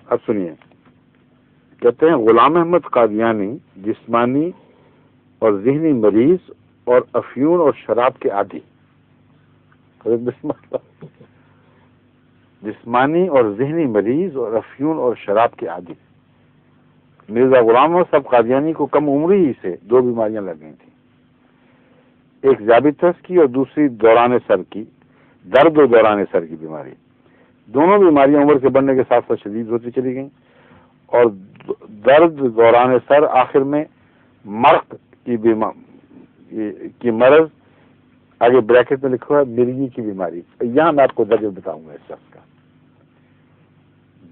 اب سنیے، کہتے ہیں غلام احمد قادیانی جسمانی اور ذہنی مریض اور افیون اور شراب کے عادی. جسمانی اور ذہنی مریض اور افیون اور شراب کے عادی. مرزا غلام احمد صاحب قادیانی کو کم عمری ہی سے 2 بیماریاں لگ گئی تھیں، ایک ذیابیطس کی اور دوسری دوران سر کی، درد و دوران سر کی بیماری. دونوں بیماریاں عمر کے بڑھنے کے ساتھ ساتھ شدید ہوتی چلی گئیں، اور درد دوران سر آخر میں مرق کی مرض، آگے بریکٹ میں لکھا ہے مرگی کی بیماری. یہاں میں آپ کو درد بتاؤں گا اس شخص کا.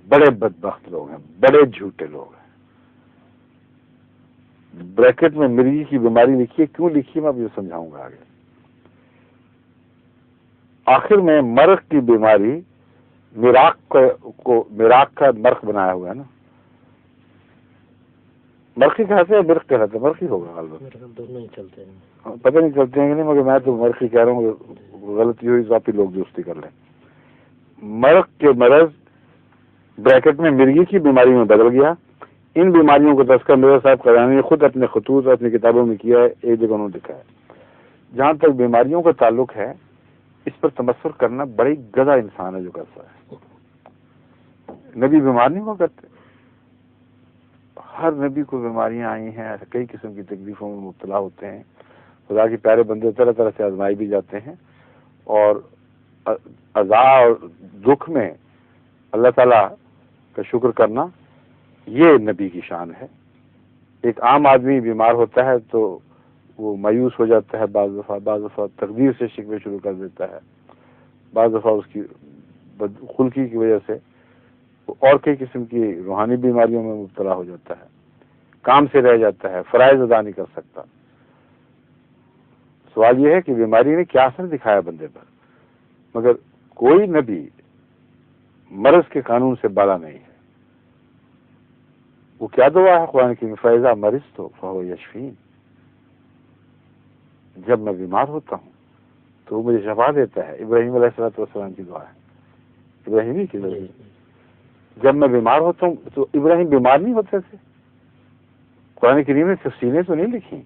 بڑے بدبخت لوگ ہیں، بڑے جھوٹے لوگ ہیں. بریکٹ میں مرگی کی بیماری لکھی ہے، کیوں لکھی ہے میں اب یہ سمجھاؤں گا آگے. آخر میں مرق کی بیماری، مراق کا مرق بنایا ہوا ہے نا، مرقی کہتے ہیں مرق کہتے ہیں، مرقی ہوگا غالباً، دونوں ہی چلتے ہیں، پتہ نہیں چلتے ہیں کہ نہیں، مگر میں تو مرقی کہہ رہا ہوں، غلطی ہوئی تو آپ ہی لوگ درستی کر لیں. مرق کے مرض بریکٹ میں مرگی کی بیماری میں بدل گیا. ان بیماریوں کو تذکرہ مرزا صاحب قادیانی نے خود اپنے خطوط اور اپنی کتابوں میں کیا ہے. ایک جگہ انہوں نے لکھا ہے، جہاں تک بیماریوں کا تعلق ہے اس پر تمسخر کرنا بڑی گدھا انسان ہے جو کرتا ہے. نبی بیمار نہیں ہوا کرتے، ہر نبی کو بیماریاں آئی ہیں، کئی قسم کی تکلیفوں میں مبتلا ہوتے ہیں. خدا کے پیارے بندے طرح طرح سے آزمائے بھی جاتے ہیں، اور عزا اور دکھ میں اللہ تعالیٰ کا شکر کرنا یہ نبی کی شان ہے. ایک عام آدمی بیمار ہوتا ہے تو وہ مایوس ہو جاتا ہے، بعض دفعہ تقدیر سے شکوے شروع کر دیتا ہے، بعض دفعہ اس کی بدخلقی کی وجہ سے اور کئی قسم کی روحانی بیماریوں میں مبتلا ہو جاتا ہے، کام سے رہ جاتا ہے، فرائض ادا نہیں کر سکتا. سوال یہ ہے کہ بیماری نے کیا اثر دکھایا بندے پر، مگر کوئی نبی مرض کے قانون سے بالا نہیں ہے. وہ کیا دعا ہے قرآن کی، فَإِذَا مَرِضْتُ فَهُوَ يَشْفِينِ. جب میں بیمار ہوتا ہوں تو وہ مجھے شفا دیتا ہے. ابراہیم علیہ السلام کی دعا ہے، ابراہیمی کی دعا. جب میں بیمار ہوتا ہوں تو ابراہیم بیمار نہیں ہوتے تھے. قرآن کریم نے تفصیلیں تو نہیں لکھی،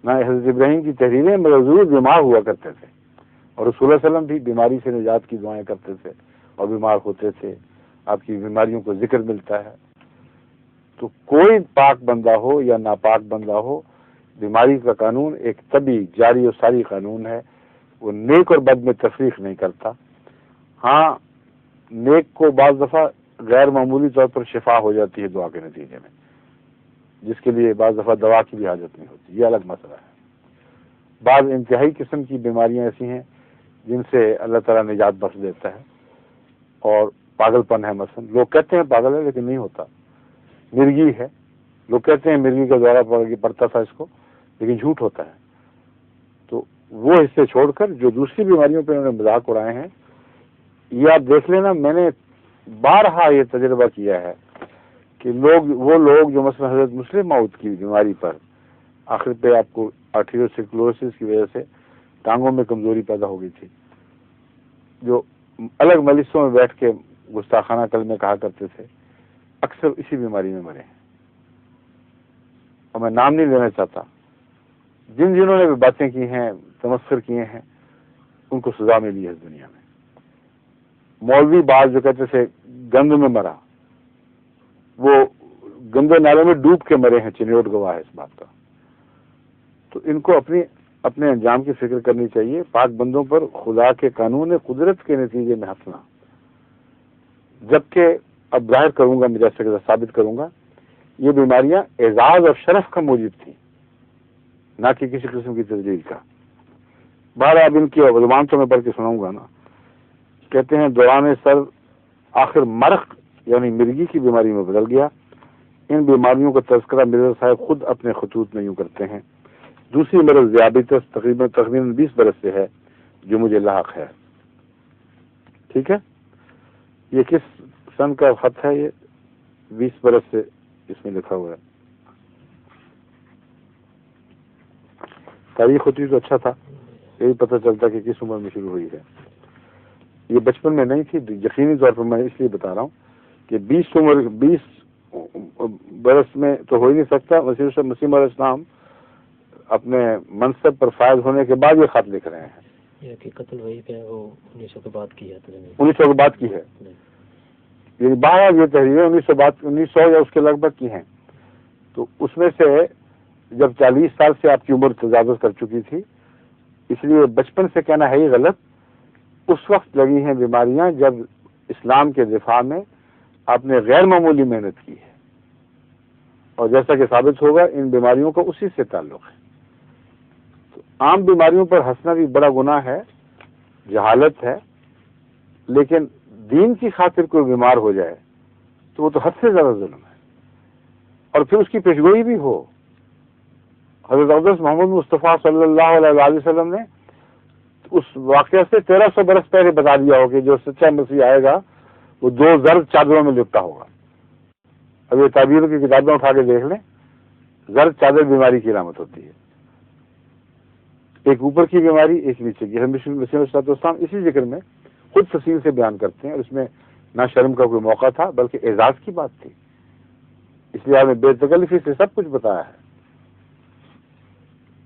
نہ حضرت ابراہیم کی تحریریں، مگر ضرور بیمار ہوا کرتے تھے. اور رسول اللہ علیہ وسلم بھی بیماری سے نجات کی دعائیں کرتے تھے اور بیمار ہوتے تھے. آپ کی بیماریوں کو ذکر ملتا ہے. تو کوئی پاک بندہ ہو یا ناپاک بندہ ہو، بیماری کا قانون ایک طبی جاری و ساری قانون ہے. وہ نیک اور بد میں تفریق نہیں کرتا. ہاں، نیک کو بعض دفعہ غیر معمولی طور پر شفا ہو جاتی ہے دعا کے نتیجے میں، جس کے لیے بعض دفعہ دوا کی بھی حاجت نہیں ہوتی، یہ الگ مسئلہ ہے. بعض انتہائی قسم کی بیماریاں ایسی ہیں جن سے اللہ تعالیٰ نجات بخش دیتا ہے، اور پاگل پن ہے مثلا، لوگ کہتے ہیں پاگل ہے لیکن نہیں ہوتا. مرگی ہے، لوگ کہتے ہیں مرگی کا دورہ پڑتا تھا اس کو، لیکن جھوٹ ہوتا ہے. تو وہ حصے چھوڑ کر جو دوسری بیماریوں پہ انہوں نے مذاق اڑائے ہیں، یہ آپ دیکھ لینا. میں نے بارہا یہ تجربہ کیا ہے کہ وہ لوگ جو مثلا حضرت مسلم موت کی بیماری پر آخر پہ آپ کو آرٹریوسکلوروسس کی وجہ سے ٹانگوں میں کمزوری پیدا ہو گئی تھی، جو الگ مجلسوں میں بیٹھ کے گستاخانہ کلمے کہا کرتے تھے، اکثر اسی بیماری میں مرے ہیں. اور میں نام نہیں لینا چاہتا. جنہوں نے بھی باتیں کی ہیں، تمسخر کیے ہیں، ان کو سزا ملی ہے اس دنیا میں. مولوی بعض جو کہتے تھے گند میں مرا، وہ گندے نالے میں ڈوب کے مرے ہیں، چنیوٹ گواہ ہے اس بات کا. تو ان کو اپنے انجام کی فکر کرنی چاہیے. پاک بندوں پر خدا کے قانون قدرت کے نتیجے میں ہنسنا، جبکہ اب ظاہر کروں گا، میں جیسے کہ ثابت کروں گا، یہ بیماریاں اعزاز اور شرف کا موجب تھیں، نہ کہ کسی قسم کی تجلیل کا. بہرحال اب ان کی زبان تو میں پڑھ کے سناؤں گا نا. کہتے ہیں دوران سر آخر مرق یعنی مرگی کی بیماری میں بدل گیا. ان بیماریوں کا تذکرہ مرزا صاحب خود اپنے خطوط میں یوں کرتے ہیں. دوسری مرض ذیابیطس تقریباً 20 برس سے ہے جو مجھے لاحق ہے. ٹھیک ہے، یہ کس سن کا خط ہے؟ یہ 20 برس سے اس میں لکھا ہوا ہے. تاریخ ہوتی تو اچھا تھا، یہی پتہ چلتا کہ کس عمر میں شروع ہوئی ہے. یہ بچپن میں نہیں تھی، یقینی طور پر میں اس لیے بتا رہا ہوں کہ 20 برس میں تو ہو ہی نہیں سکتا. مسیح علیہ السلام اپنے منصب پر فائز ہونے کے بعد یہ خط لکھ رہے ہیں. یہ کہ قتل وہی پہ وہ 1900 کے بعد کی ہے. 1900 کے بعد کی ہے. یعنی 12 یہ تحریریں 1900 یا اس کے لگ بھگ کی ہیں. تو اس میں سے جب 40 سال سے آپ کی عمر تجاوز کر چکی تھی، اس لیے بچپن سے کہنا ہے ہی غلط. اس وقت لگی ہیں بیماریاں جب اسلام کے دفاع میں آپ نے غیر معمولی محنت کی ہے، اور جیسا کہ ثابت ہوگا ان بیماریوں کا اسی سے تعلق ہے. تو عام بیماریوں پر ہنسنا بھی بڑا گناہ ہے، جہالت ہے، لیکن دین کی خاطر کوئی بیمار ہو جائے تو وہ تو حد سے زیادہ ظلم ہے، اور پھر اس کی پیشگوئی بھی ہو. حضرت اقدس محمد مصطفیٰ صلی اللہ علیہ وسلم نے اس واقعہ سے 1300 برس پہلے بتا دیا ہو کہ جو سچا مسیح آئے گا وہ 2 زرد چادروں میں لپٹا ہوگا. اب یہ تعبیروں کی کتابیں اٹھا کے دیکھ لیں، زرد چادر بیماری کی علامت ہوتی ہے. ایک اوپر کی بیماری، ایک نیچے کی. مسیح علیہ السلام اسی ذکر میں خود تفصیل سے بیان کرتے ہیں، اور اس میں نہ شرم کا کوئی موقع تھا بلکہ اعزاز کی بات تھی. اس لیے آپ نے بے تکلفی سے سب کچھ بتایا ہے.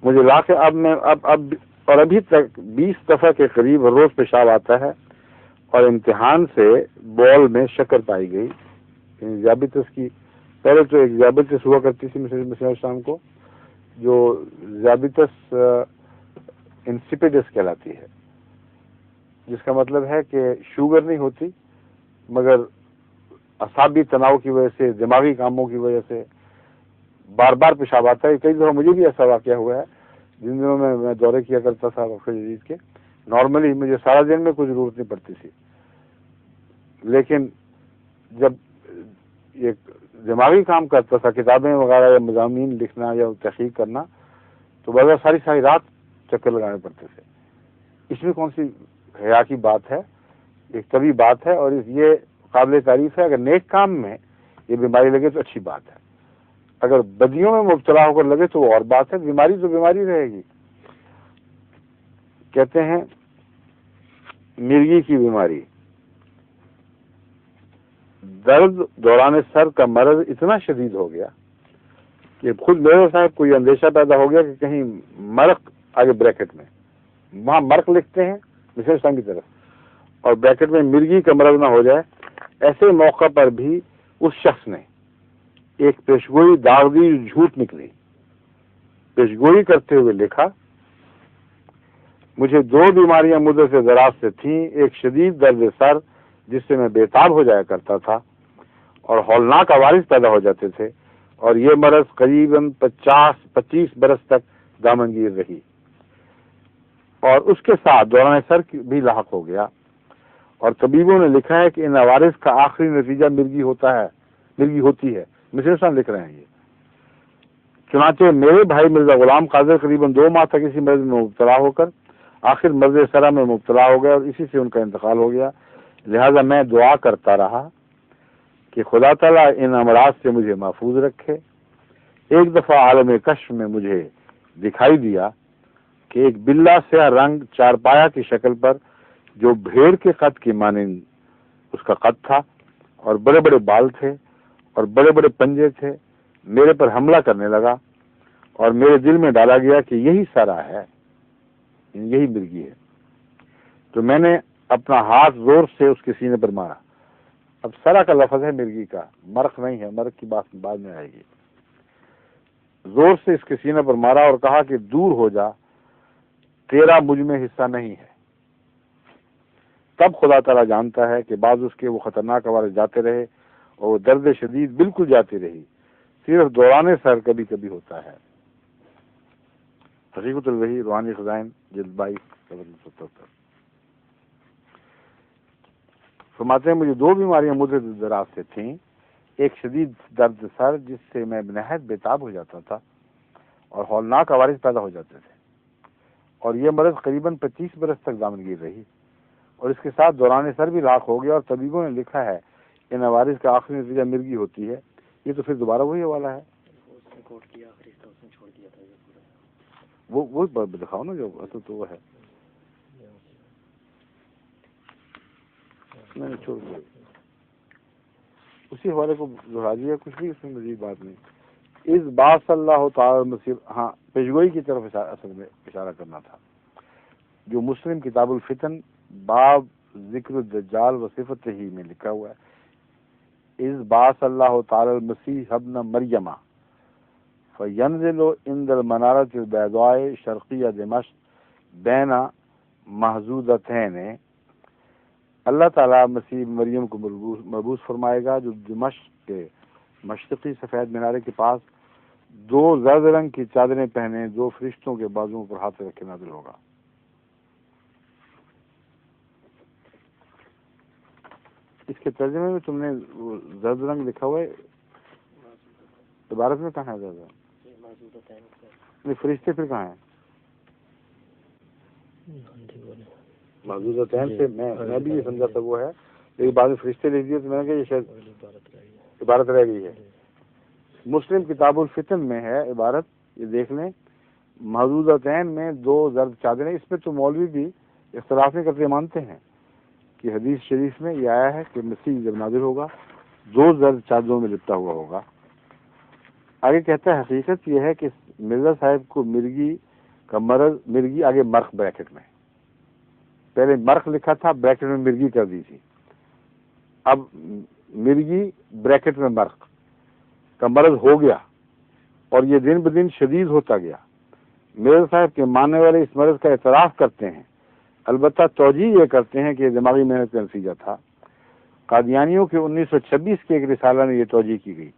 مجھے لا کے اب اور ابھی تک 20 دفعہ کے قریب روز پیشاب آتا ہے، اور امتحان سے بول میں شکر پائی گئی. ذیابیطس کی پہلے تو ایک ذیابیطس ہوا کرتی تھی مسیح علیہ السلام کو، جو ذیابیطس انسیپیڈس کہلاتی ہے، جس کا مطلب ہے کہ شوگر نہیں ہوتی مگر اعصابی تناؤ کی وجہ سے، دماغی کاموں کی وجہ سے بار بار پیشاب آتا ہے. کئی دفعہ مجھے بھی ایسا واقعہ ہوا ہے جن دنوں میں دورے کیا کرتا تھا وقت جدید کے. نارملی مجھے سارا دن میں کوئی ضرورت نہیں پڑتی تھی، لیکن جب ایک دماغی کام کرتا تھا، کتابیں وغیرہ یا مضامین لکھنا یا تحقیق کرنا، تو بغیر ساری رات چکر لگانے پڑتے تھے. اس میں کون سی حیا کی بات ہے؟ ایک طبی بات ہے، اور یہ قابل تعریف ہے. اگر نیک کام میں یہ بیماری لگے تو اچھی بات ہے، اگر بدیوں میں مبتلا ہو کر لگے تو وہ اور بات ہے. بیماری تو بیماری رہے گی. کہتے ہیں مرگی کی بیماری، درد دوران سر کا مرض اتنا شدید ہو گیا کہ خود میرے صاحب کو یہ اندیشہ پیدا ہو گیا کہ کہیں مرق آگے بریکٹ میں، وہاں مرق لکھتے ہیں مسیح اسلام کی طرف، اور بریکٹ میں مرگی کا مرض نہ ہو جائے. ایسے موقع پر بھی اس شخص نے ایک پیشگوئی داغی جھوٹ نکلی. پیشگوئی کرتے ہوئے لکھا، مجھے 2 بیماریاں مدت سے دراز سے تھیں. ایک شدید درد سر جس سے میں بےتاب ہو جایا کرتا تھا اور ہولناک عوارض پیدا ہو جاتے تھے، اور یہ مرض قریباً 25 برس تک دامنگیر رہی، اور اس کے ساتھ دوران سر بھی لاحق ہو گیا. اور طبیبوں نے لکھا ہے کہ ان عوارض کا آخری نتیجہ مرگی ہوتی ہے. مسیح اسلام لکھ رہے ہیں یہ. چنانچہ میرے بھائی مرزا غلام قادر قریباً 2 ماہ تک اسی مرض میں مبتلا ہو کر آخر مرض سرا میں مبتلا ہو گیا، اور اسی سے ان کا انتقال ہو گیا. لہذا میں دعا کرتا رہا کہ خدا تعالیٰ ان امراض سے مجھے محفوظ رکھے. ایک دفعہ عالم کشف میں مجھے دکھائی دیا کہ ایک بلا سیاہ رنگ چارپایا کی شکل پر، جو بھیڑ کے قد کی مانند اس کا قد تھا، اور بڑے بڑے بال تھے اور بڑے بڑے پنجے تھے، میرے پر حملہ کرنے لگا، اور میرے دل میں ڈالا گیا کہ یہی سارا ہے، یہی مرگی ہے. تو میں نے اپنا ہاتھ زور سے اس کے سینے پر مارا. اب سرا کا لفظ ہے مرگی کا، مرق نہیں ہے، مرق کی بات بعد میں آئے گی. زور سے اس کے سینے پر مارا اور کہا کہ دور ہو جا، تیرا مجھ میں حصہ نہیں ہے. تب خدا تعالیٰ جانتا ہے کہ بعض اس کے وہ خطرناک عوارض جاتے رہے، اور وہ درد شدید بالکل جاتی رہی، صرف دوران سر کبھی کبھی ہوتا ہے. حقیقت الوحی روحانی خزائن جلد 22 فرماتے ہیں مجھے 2 بیماریاں مدت دراز سے تھیں. ایک شدید درد سر جس سے میں نہایت بےتاب ہو جاتا تھا اور ہولناک عوارض پیدا ہو جاتے تھے، اور یہ مرض قریباً 25 برس تک دامنگیر رہی، اور اس کے ساتھ دوران سر بھی لاحق ہو گیا. اور طبیبوں نے لکھا ہے ان عوارض کا آخری نتیجہ مرگی ہوتی ہے. یہ تو پھر دوبارہ وہی حوالہ ہے، وہ دکھاؤ نا جو اصل تو وہ ہے. میں نے چھوڑ دیا. اسی حوالے کو دہرا دیا، کچھ بھی اس میں مزید بات نہیں. اس بعث اللہ تعالی مسیح، ہاں پیشگوئی کی طرف اصل میں اشارہ کرنا تھا، جو مسلم کتاب الفتن باب ذکر الدجال و صفت ہی میں لکھا ہوا ہے. اس بعث اللہ تعالی المسیح ابن مریم فینزل عند المنارۃ البیضاء شرقیہ دمشق بین محظوظتین. اللہ تعالیٰ مسیح مریم کو مبعوث فرمائے گا جو دمشق کے مشرقی سفید مینارے کے پاس دو زرد رنگ کی چادریں پہنے دو فرشتوں کے بازوؤں پر ہاتھ رکھے نازل ہوگا. اس کے ترجمے میں تم نے زرد رنگ لکھا ہوا ہے، عبارت میں کہاں ہے زرد رنگ؟ فرشتے پھر کہاں ہیں؟ موجودتین سے میں بھی یہ سمجھا تھا وہ ہے، لیکن بعد میں فرشتے لکھ دیے تو میں نے کہا یہ شاید عبارت رہ گئی ہے. مسلم کتاب الفتن میں ہے عبارت، یہ دیکھ لیں. محدودتین میں دو زرد چادریں، اس میں تو مولوی بھی اختلاف نہیں کرتے، مانتے ہیں کہ حدیث شریف میں یہ آیا ہے کہ مسیح جب نازل ہوگا دو زرد چادروں میں لپٹا ہوا ہوگا. آگے کہتا ہے حقیقت یہ ہے کہ مرزا صاحب کو مرگی کا مرض، مرگی آگے مرخ بریکٹ میں، پہلے مرخ لکھا تھا بریکٹ میں مرگی کر دی تھی، اب مرگی بریکٹ میں مرخ کا مرض ہو گیا اور یہ دن بدن شدید ہوتا گیا. مرزا صاحب کے ماننے والے اس مرض کا اعتراف کرتے ہیں، البتہ توجیہ یہ کرتے ہیں کہ یہ دماغی محنت کا نتیجہ تھا. قادیانیوں کے 1926 کے ایک رسالہ میں یہ توجیہ کی گئی.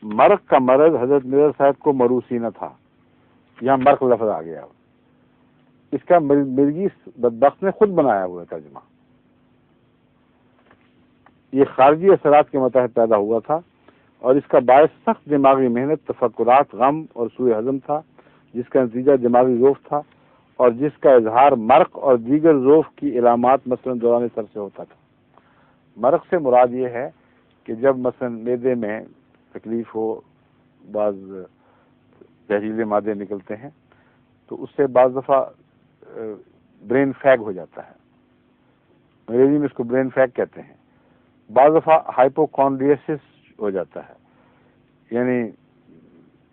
مرخ کا مرض حضرت مرزا صاحب کو مروسی نہ تھا، یہاں مرخ لفظ آ گیا. اس کا مرگی بدبخت نے خود بنایا ہوا ترجمہ. یہ خارجی اثرات کے متحد پیدا ہوا تھا اور اس کا باعث سخت دماغی محنت، تفکرات، غم اور سوء ہضم تھا، جس کا نتیجہ دماغی ذوف تھا اور جس کا اظہار مرق اور دیگر ذوف کی علامات مثلا دوران سر سے ہوتا تھا. مرق سے مراد یہ ہے کہ جب مثلا معدے میں تکلیف ہو، بعض زہریلے مادے نکلتے ہیں تو اس سے بعض دفعہ برین فیگ ہو جاتا ہے، انگریزی میں اس کو برین فیگ کہتے ہیں. بعض دفعہ ہائپوکونڈریسس ہو جاتا ہے، یعنی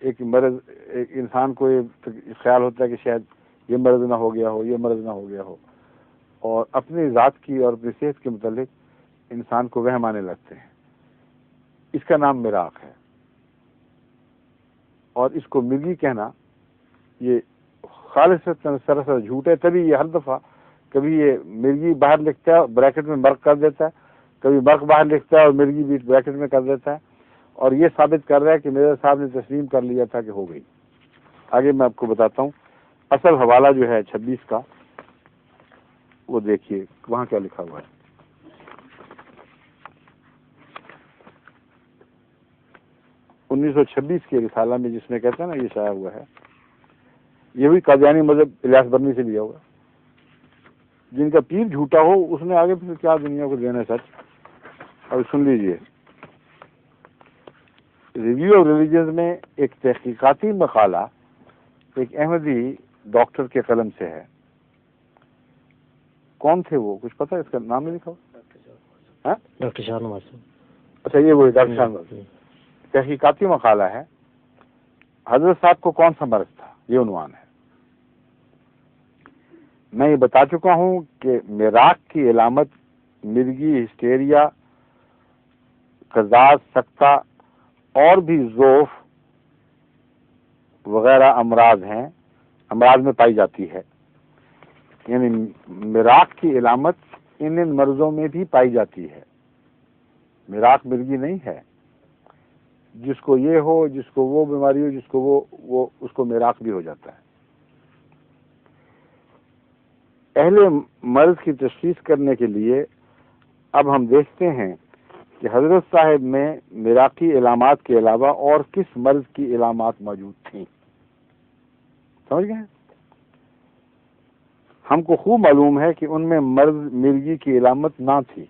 ایک مرض، ایک انسان کو یہ خیال ہوتا ہے کہ شاید یہ مرض نہ ہو گیا ہو، یہ مرض نہ ہو گیا ہو، اور اپنی ذات کی اور اپنی صحت کے متعلق انسان کو وہم آنے لگتے ہیں. اس کا نام مراق ہے، اور اس کو مرگی کہنا یہ خالص سراسر جھوٹ ہے. تبھی یہ ہر دفعہ کبھی یہ مرگی باہر لکھتا ہے بریکٹ میں مرق کر دیتا ہے، کبھی مرق باہر لکھتا ہے اور مرگی بیچ بریکٹ میں کر دیتا ہے، اور یہ ثابت کر رہا ہے کہ مرزا صاحب نے تسلیم کر لیا تھا کہ ہو گئی. آگے میں آپ کو بتاتا ہوں اصل حوالہ جو ہے 26 کا، وہ دیکھیے وہاں کیا لکھا ہوا ہے. انیس سو 26 کے رسالہ میں جس میں کہتے ہیں نا یہ شائع ہوا ہے، یہ بھی قادیانی مذہب الیاس برنی سے لیا ہوگا. جن کا پیر جھوٹا ہو اس نے آگے پھر کیا دنیا کو دینا سچ. اور سن لیجئے، ریویو آف ریلیجنز میں ایک تحقیقاتی مقالہ ایک احمدی ڈاکٹر کے قلم سے ہے. کون تھے وہ؟ کچھ پتہ ہے؟ اس کا نام نہیں لکھا ہوا؟ ڈاکٹر شاہ نواز. اچھا یہ وہی ڈاکٹر شاہ نواز. تحقیقاتی مقالہ ہے حضرت صاحب کو کون سا مرض تھا، یہ عنوان ہے. میں یہ بتا چکا ہوں کہ مراق کی علامت مرگی، ہسٹیریا، قزاز، سکتہ اور بھی ذوف وغیرہ امراض ہیں، امراض میں پائی جاتی ہے. یعنی مراق کی علامت ان مرضوں میں بھی پائی جاتی ہے. مراق مرگی نہیں ہے. جس کو یہ ہو، جس کو وہ بیماری ہو، جس کو وہ اس کو مراق بھی ہو جاتا ہے. اہل مرض کی تشخیص کرنے کے لیے اب ہم دیکھتے ہیں کہ حضرت صاحب میں مراقی علامات کے علاوہ اور کس مرض کی علامات موجود تھیں. سمجھ گئے؟ ہم کو خوب معلوم ہے کہ ان میں مرض مرگی کی علامت نہ تھی.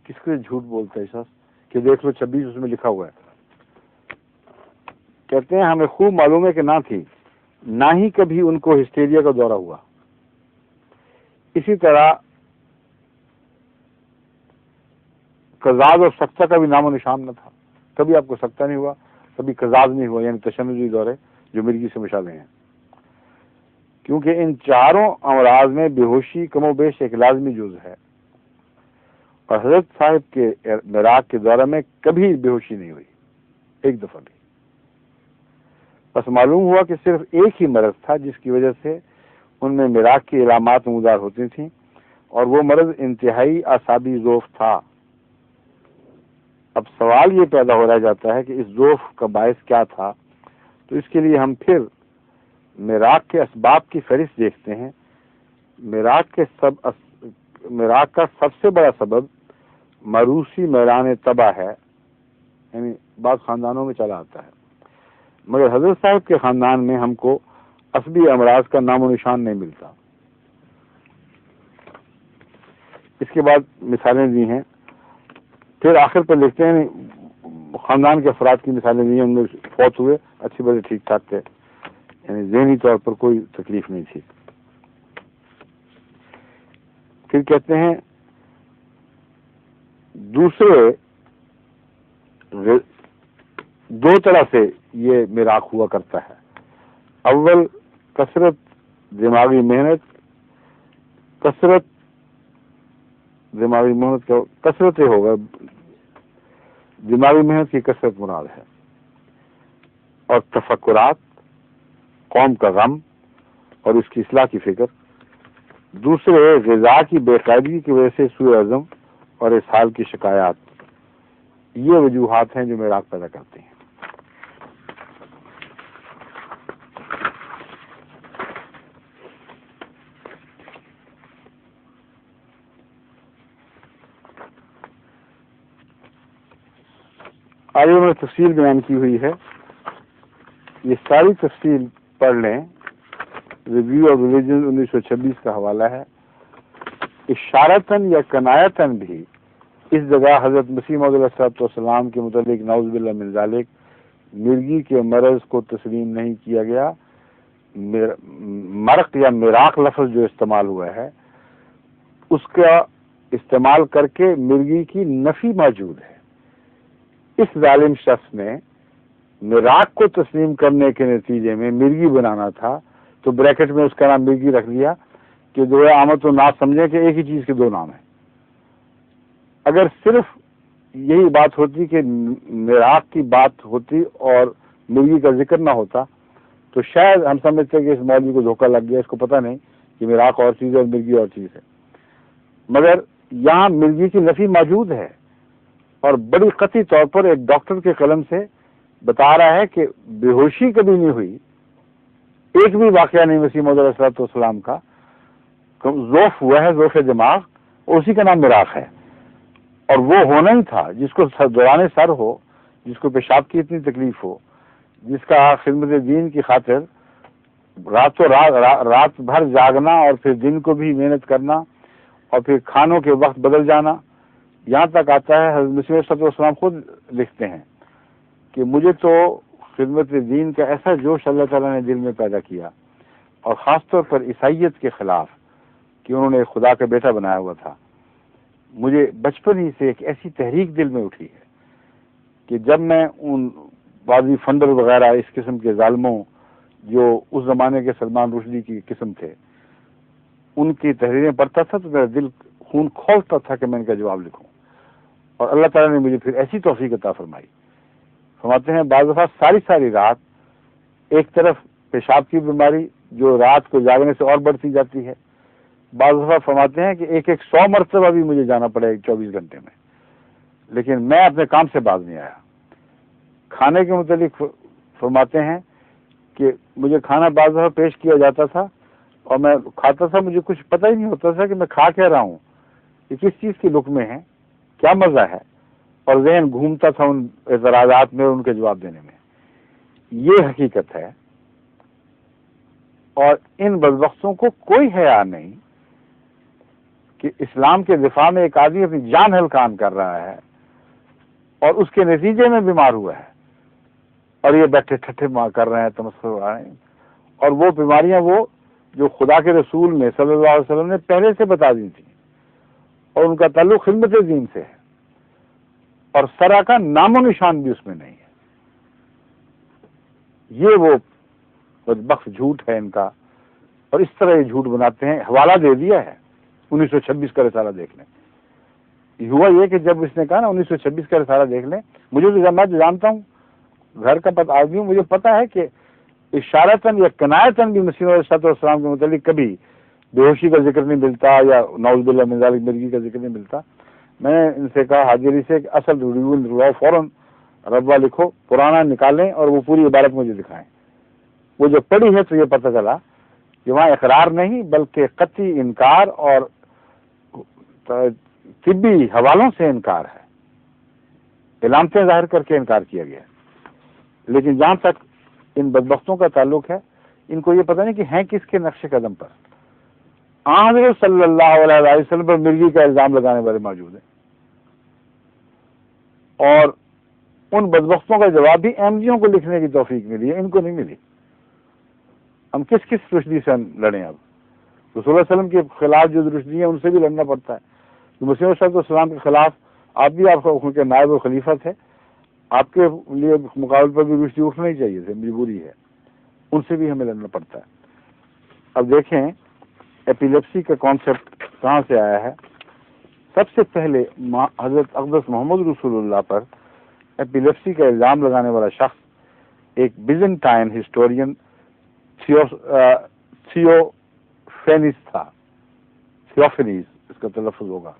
کس کے جھوٹ بولتا ہے شخص کہ دیکھ لو 26 اس میں لکھا ہوا ہے. کہتے ہیں ہمیں خوب معلوم ہے کہ نہ تھی، نہ ہی کبھی ان کو ہسٹیریا کا دورہ ہوا. اسی طرح قزاز اور سکتہ کا بھی نام و نشان نہ تھا، کبھی آپ کو سکتہ نہیں ہوا، کبھی قزاز نہیں ہوا، یعنی تشنجی دورے جو مرگی سے مشابہ ہیں، کیونکہ ان چاروں امراض میں بے ہوشی کم و بیش ایک لازمی جز ہے، اور حضرت صاحب کے معراج کے دورہ میں کبھی بے ہوشی نہیں ہوئی، ایک دفعہ بھی۔ بس معلوم ہوا کہ صرف ایک ہی مرض تھا جس کی وجہ سے ان میں معراج کی علامات نمودار ہوتی تھیں، اور وہ مرض انتہائی اعصابی ذوف تھا۔ اب سوال یہ پیدا ہو رہ جاتا ہے کہ اس ذوف کا باعث کیا تھا، تو اس کے لیے ہم پھر معراج کے اسباب کی فہرست دیکھتے ہیں۔ معراج کا سب سے بڑا سبب موروثی میران طبع ہے، یعنی بعض خاندانوں میں چلا آتا ہے، مگر حضرت صاحب کے خاندان میں ہم کو عصبی امراض کا نام و نشان نہیں ملتا۔ اس کے بعد مثالیں دی ہیں، پھر آخر پر لکھتے ہیں خاندان کے افراد کی مثالیں دی ہیں، ان میں فوت ہوئے، اچھے بڑے ٹھیک ٹھاک تھے، یعنی ذہنی طور پر کوئی تکلیف نہیں تھی۔ پھر کہتے ہیں دوسرے دو طرح سے یہ معراج ہوا کرتا ہے۔ اول کثرت دماغی محنت ہوگا، دماغی محنت کی کثرت مراد ہے، اور تفکرات، قوم کا غم اور اس کی اصلاح کی فکر۔ دوسرے غذا کی بے قاعدگی کی وجہ سے سوء ہضم اور اسہال کی شکایات۔ یہ وجوہات ہیں جو معراج پیدا کرتے ہیں۔ آگے میں تفصیل بیان کی ہوئی ہے، یہ ساری تفصیل پڑھ لیں، ریویو آف ریلیجن 1926 کا حوالہ ہے۔ اشارتاً یا کنایتاً بھی اس جگہ حضرت مسیح موعود علیہ السلام کے متعلق نعوذ باللہ من ذالک مرگی کے مرض کو تسلیم نہیں کیا گیا۔ مرق یا مراق لفظ جو استعمال ہوا ہے اس کا استعمال کر کے مرگی کی نفی موجود ہے۔ اس ظالم شخص نے مراق کو تسلیم کرنے کے نتیجے میں مرگی بنانا تھا، تو بریکٹ میں اس کا نام مرگی رکھ دیا کہ دو آمد و ناس سمجھے کہ ایک ہی چیز کے دو نام ہیں۔ اگر صرف یہی بات ہوتی کہ مراق کی بات ہوتی اور مرگی کا ذکر نہ ہوتا تو شاید ہم سمجھتے کہ اس مولوی کو دھوکہ لگ گیا، اس کو پتہ نہیں کہ مراق اور چیز ہے اور مرگی اور چیز ہے۔ مگر یہاں مرگی کی نفی موجود ہے، اور بڑی قطعی طور پر ایک ڈاکٹر کے قلم سے بتا رہا ہے کہ بے ہوشی کبھی نہیں ہوئی، ایک بھی واقعہ نہیں مسیح موعود علیہ السلام کا، ذوف ہوا ہے، ذوف دماغ، اسی کا نام مراق ہے، اور وہ ہونا ہی تھا جس کو دوران سر ہو، جس کو پیشاب کی اتنی تکلیف ہو، جس کا خدمت دین کی خاطر رات بھر جاگنا اور پھر دن کو بھی محنت کرنا اور پھر کھانوں کے وقت بدل جانا، یہاں تک آتا ہے حضرت مسیح صلی اللہ علیہ وسلم خود لکھتے ہیں کہ مجھے تو خدمت دین کا ایسا جوش اللہ تعالیٰ نے دل میں پیدا کیا، اور خاص طور پر عیسائیت کے خلاف کہ انہوں نے خدا کا بیٹا بنایا ہوا تھا، مجھے بچپن ہی سے ایک ایسی تحریک دل میں اٹھی ہے کہ جب میں ان بازی فنڈر وغیرہ اس قسم کے ظالموں جو اس زمانے کے سلمان رشدی کی قسم تھے ان کی تحریریں پڑھتا تھا تو میرا دل خون کھولتا تھا کہ میں ان کا جواب لکھوں، اور اللہ تعالیٰ نے مجھے پھر ایسی توفیق عطا فرمائی۔ فرماتے ہیں بعض دفعہ ساری رات ایک طرف پیشاب کی بیماری جو رات کو جاگنے سے اور بڑھتی جاتی ہے، بعض دفعہ فرماتے ہیں کہ ایک 100 مرتبہ بھی مجھے جانا پڑے 24 گھنٹے میں، لیکن میں اپنے کام سے باز نہیں آیا۔ کھانے کے متعلق فرماتے ہیں کہ مجھے کھانا بعض دفعہ پیش کیا جاتا تھا اور میں کھاتا تھا، مجھے کچھ پتہ ہی نہیں ہوتا تھا کہ میں کھا کیا رہا ہوں، یہ کس چیز کی لقمے ہیں، کیا مزہ ہے، اور ذہن گھومتا تھا ان اعتراضات میں اور ان کے جواب دینے میں۔ یہ حقیقت ہے، اور ان بدبختوں کو کوئی حیا نہیں کہ اسلام کے دفاع میں ایک آدمی اپنی جان ہلکان کر رہا ہے اور اس کے نتیجے میں بیمار ہوا ہے، اور یہ بیٹھے ٹھٹھے کر رہے ہیں، تمسخر ہو رہے ہیں، اور وہ بیماریاں وہ جو خدا کے رسول نے صلی اللہ علیہ وسلم نے پہلے سے بتا دی تھی، اور ان کا تعلق خدمت دین سے ہے، اور سرا کا نام و نشان بھی اس میں نہیں ہے. یہ وہ بدبخت جھوٹ ہے ان کا، اور اس طرح یہ جھوٹ بناتے ہیں. حوالہ دے دیا ہے 1926 کا رسالہ دیکھ لیں. ہوا یہ کہ جب اس نے کہا نا 1926 کا رسالہ دیکھ لیں، مجھے تو میں جانتا ہوں، گھر کا آدمی ہوں، مجھے پتا ہے کہ اشارتاً یا کنایتاً بھی مسیح علیہ السلام کے متعلق کبھی بے ہوشی کا ذکر نہیں ملتا یا نعوذ باللہ من ذالک مرگی کا ذکر نہیں ملتا. میں نے ان سے کہا حاجی علی سے کہ اصل رواؤ فوراً ربوہ لکھو، پرانا نکالیں اور وہ پوری عبارت مجھے دکھائیں. وہ جو پڑھی ہے تو یہ پتہ چلا کہ وہاں اقرار نہیں بلکہ قطعی انکار اور طبی حوالوں سے انکار ہے، علامتیں ظاہر کر کے انکار کیا گیا. لیکن جہاں تک ان بدبختوں کا تعلق ہے، ان کو یہ پتہ نہیں کہ ہیں کس کے نقش قدم پر. حضرت صلی اللہ علیہ وسلم پر مرغی کا الزام لگانے والے موجود ہیں، اور ان بدبختوں کا جواب بھی احمدیوں کو لکھنے کی توفیق ملی ہے، ان کو نہیں ملی. ہم کس رشدی سے لڑیں؟ اب رسول اللہ علیہ وسلم کے خلاف جو رشدی ہیں ان سے بھی لڑنا پڑتا ہے. مسیح علیہ السلام کے خلاف آپ بھی آپ کے نائب و خلیفہ تھے، آپ کے لیے مقابل پر بھی رشدی اٹھنا ہی چاہیے تھے، مجبوری ہے، ان سے بھی ہمیں لڑنا پڑتا ہے. اب دیکھیں ایپیلیپسی کا کانسیپٹ کہاں سے آیا ہے. سب سے پہلے حضرت اقدس محمد رسول اللہ پر ایپیلیپسی کا الزام لگانے والا شخص ایک بیزنٹائن ہسٹورین تھیوفینس تھا. تھیوفینیز اس کا تلفظ ہوگا.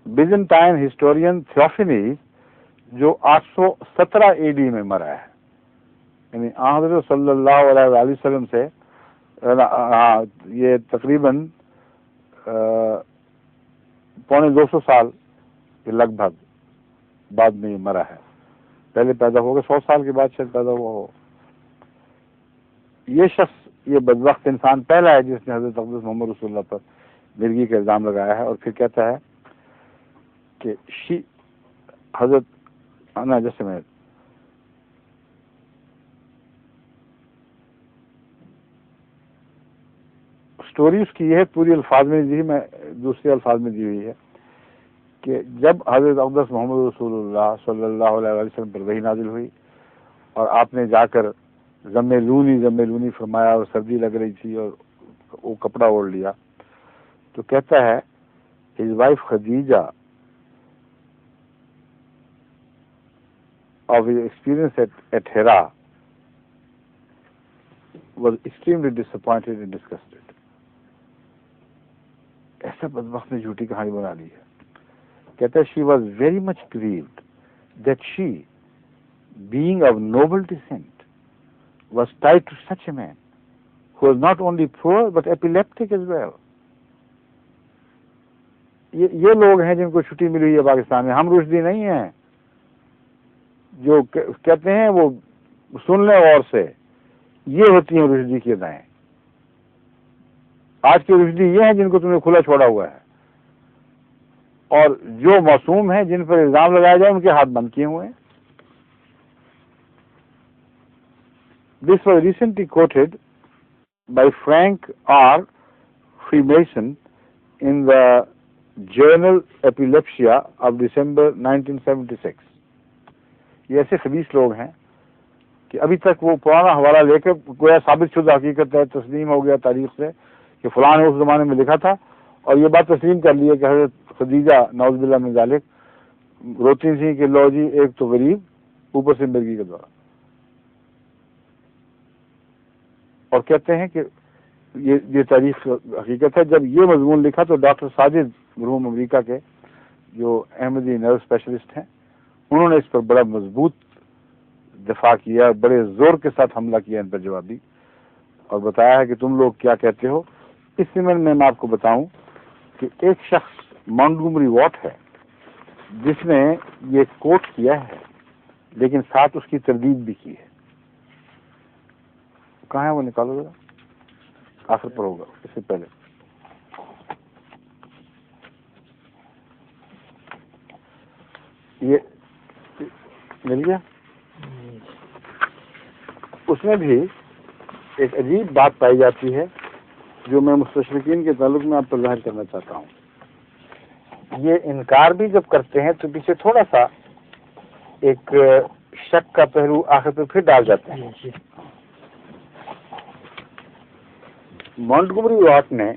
بیزنٹائن ہسٹورین تھیوفینیز جو 817 AD میں مرا ہے، یعنی حضرت صلی اللہ علیہ وسلم سے یہ تقریباً 250 سال کے لگ بھگ بعد میں یہ مرا ہے. پہلے پیدا ہو گیا 100 سال کے بعد شاید پیدا ہوا ہو. یہ شخص، یہ بدبخت انسان پہلا ہے جس نے حضرت اقدس محمد رسول اللہ پر مرغی کا الزام لگایا ہے، اور پھر کہتا ہے کہ حضرت جیسے میں اسٹوری اس کی یہ ہے، پوری الفاظ میں دی، میں دوسرے الفاظ میں دی ہوئی ہے کہ جب حضرت اقدس محمد رسول اللہ صلی اللہ علیہ وسلم پر وحی نازل ہوئی اور آپ نے جا کر ضم لونی فرمایا اور سردی لگ رہی تھی اور وہ کپڑا اوڑھ لیا، تو کہتا ہے his wife Khadija of his experience at Hira was extremely disappointed and disgusted. ایسا بدبخت نے جھوٹی کہانی بنا لی ہے. کہتا ہے she was very much grieved that she, being of noble descent, was tied to such a man who was not only poor but epileptic as well. یہ لوگ ہیں جن کو چھٹی ملی ہوئی ہے پاکستان میں. ہم رشدی نہیں ہیں جو کہتے ہیں وہ سن لیں غور سے. یہ ہوتی ہیں رشدی کی ادائیں. آج کے رشدی یہ ہیں جن کو تم نے کھلا چھوڑا ہوا ہے، اور جو معصوم ہیں جن پر الزام لگایا جائے ان کے ہاتھ بند کیے ہوئے ہیں. This was recently quoted by Frank R. Freemason in the Journal Epilepsia of December 1976. یہ ایسے خبیث لوگ ہیں کہ ابھی تک وہ پرانا حوالہ لے کے گویا ثابت شدہ حقیقت ہے، تسلیم ہو گیا تاریخ سے کہ فلاں نے اس زمانے میں لکھا تھا، اور یہ بات تسلیم کر لی ہے کہ حضرت خدیجہ نعوذ باللہ من ذالک روتی تھیں کہ لو جی ایک تو غریب اوپر سے مرغی کا دورہ. اور کہتے ہیں کہ یہ تاریخ حقیقت ہے. جب یہ مضمون لکھا تو ڈاکٹر ساجد مرحوم امریکہ کے جو احمدی نرو اسپیشلسٹ ہیں، انہوں نے اس پر بڑا مضبوط دفاع کیا، بڑے زور کے ساتھ حملہ کیا ان پر جوابی، اور بتایا ہے کہ تم لوگ کیا کہتے ہو. اس میں میں آپ کو بتاؤں کہ ایک شخص مونٹگومری واٹ ہے جس نے یہ کوٹ کیا ہے لیکن ساتھ اس کی تردید بھی کی ہے. کہاں ہے وہ؟ نکالو ذرا، آخر پر ہوگا اس سے پہلے. یہ مل گیا. اس میں بھی ایک عجیب بات پائی جاتی ہے جو میں مستشرقین کے تعلق میں آپ پر ظاہر کرنا چاہتا ہوں. یہ انکار بھی جب کرتے ہیں تو پیچھے تھوڑا سا ایک شک کا پہلو آخر پہ پھر ڈال جاتے ہیں. مونٹگومری واٹ نے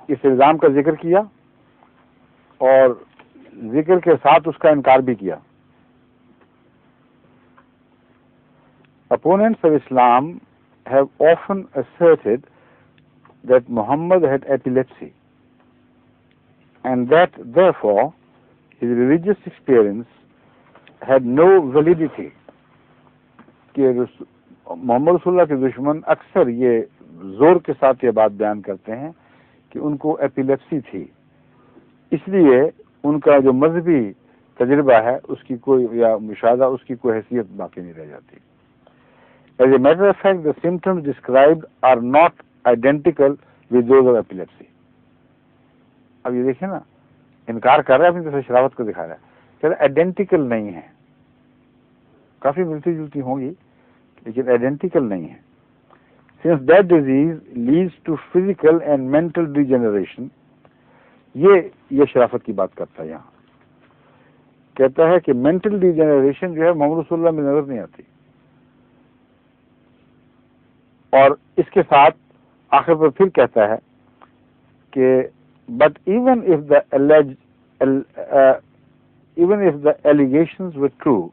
اس الزام کا ذکر کیا اور ذکر کے ساتھ اس کا انکار بھی کیا. Opponents of Islam have often asserted that Muhammad had epilepsy and that therefore his religious experience had no validity. کہ محمد رسول اللہ کے دشمن اکثر یہ زور کے ساتھ یہ بات بیان کرتے ہیں کہ ان کو ایپیلیپسی تھی، اس لیے ان کا جو مذہبی تجربہ ہے اس کی کوئی یا مشاہدہ اس کی کوئی حیثیت باقی نہیں رہ جاتی. As a matter of fact, the symptoms described are not identical with those of epilepsy. اب یہ دیکھیں نا، انکار کر رہا ہے، اپنی طرف سے شرافت کو دکھا رہا ہے کہ آئیڈینٹیکل نہیں ہے، کافی ملتی جلتی ہوں گی لیکن آئیڈینٹیکل نہیں ہے. Since that disease leads to physical and mental degeneration, یہ شرافت کی بات کرتا ہے. یہاں کہتا ہے کہ مینٹل ڈیجنریشن جو ہے محمد رسول اللہ میں نظر نہیں آتی. اور اس کے ساتھ آخر پر پھر کہتا ہے کہ but even if the allegations were true,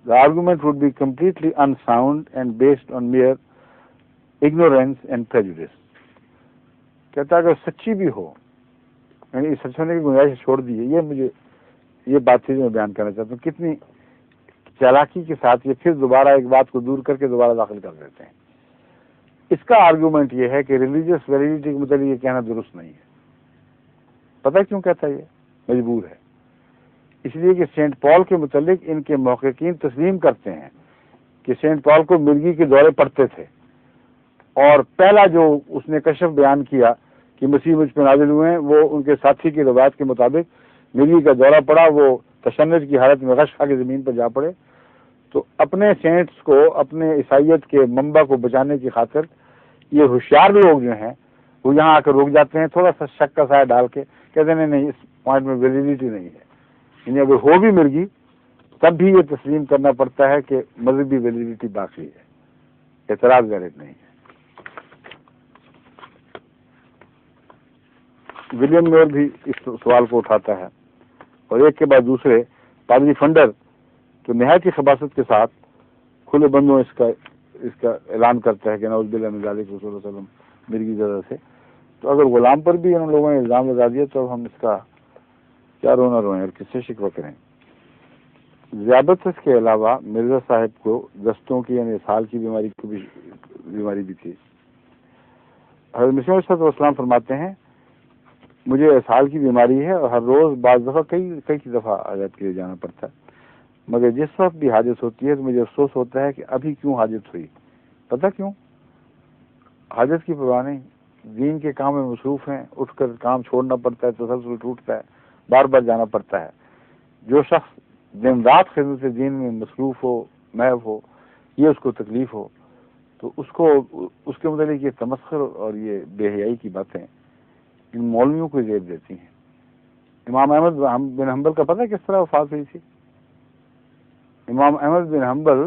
the argument would be completely unsound and based on mere ignorance and prejudice. کہتا ہے اگر سچی بھی ہو، یعنی سچ ہونے کی گنجائش چھوڑ دیجیے. مجھے یہ بات چیز میں بیان کرنا چاہتا ہوں، کتنی چالاکی کے ساتھ یہ پھر دوبارہ ایک بات کو دور کر کے دوبارہ داخل کر دیتے ہیں. اس کا آرگومنٹ یہ ہے کہ ریلیجیس ویلیڈیٹی کے متعلق یہ کہنا درست نہیں ہے. پتہ کیوں کہتا ہے؟ یہ مجبور ہے، اس لیے کہ سینٹ پال کے متعلق ان کے محققین تسلیم کرتے ہیں کہ سینٹ پال کو مرگی کے دورے پڑتے تھے، اور پہلا جو اس نے کشف بیان کیا کہ مسیح مجھ پہ نازل ہوئے ہیں وہ ان کے ساتھی کی روایت کے مطابق مرگی کا دورہ پڑا، وہ تشنج کی حالت میں غش کھا کے زمین پر جا پڑے. تو اپنے سینٹس کو، اپنے عیسائیت کے منبع کو بچانے کی خاطر یہ ہوشیار لوگ جو ہیں وہ یہاں آ کر رک جاتے ہیں، تھوڑا سا شک کا سایہ ڈال کے کہتے ہیں نہیں اس پوائنٹ میں ویلیڈیٹی نہیں ہے. یعنی اگر ہو بھی مرگی تب بھی یہ تسلیم کرنا پڑتا ہے کہ مذہبی ویلیڈیٹی باقی ہے، اعتراض غلط نہیں ہے. ولیم میئر بھی اس سوال کو اٹھاتا ہے اور ایک کے بعد دوسرے پادری فنڈر تو نہایت ہی خباثت کے ساتھ کھلے بندوں اس کا اعلان کرتا ہے کہ نعوذ باللہ من ذالک رسول اللہ صلی اللہ علیہ وسلم مرگی زدہ سے. تو اگر غلام پر بھی ان لوگوں نے الزام لگا دیا تو ہم اس کا کیا رونا روئیں اور کس سے شکوہ کریں. ذیابطس کے علاوہ مرزا صاحب کو دستوں کی یعنی اسہال کی بیماری بھی تھی. حضرت مسیح علیہ السلام فرماتے ہیں مجھے اسہال کی بیماری ہے اور ہر روز بعض دفعہ کئی دفعہ عیادت کے لیے جانا پڑتا ہے، مگر جس وقت بھی حاجت ہوتی ہے تو مجھے افسوس ہوتا ہے کہ ابھی کیوں حاجت ہوئی. پتہ کیوں؟ حاجت کی پرواہ نہیں، دین کے کام میں مصروف ہیں، اٹھ کر کام چھوڑنا پڑتا ہے، تسلسل ٹوٹتا ہے، بار بار جانا پڑتا ہے. جو شخص دن رات خدمت دین میں مصروف ہو، محو ہو، یہ اس کو تکلیف ہو تو اس کے متعلق یہ تمسخر اور یہ بے حیائی کی باتیں ان مولویوں کو زیب دیتی ہیں. امام احمد بن حنبل کا پتہ کس طرح وفات ہوئی تھی؟ امام احمد بن حنبل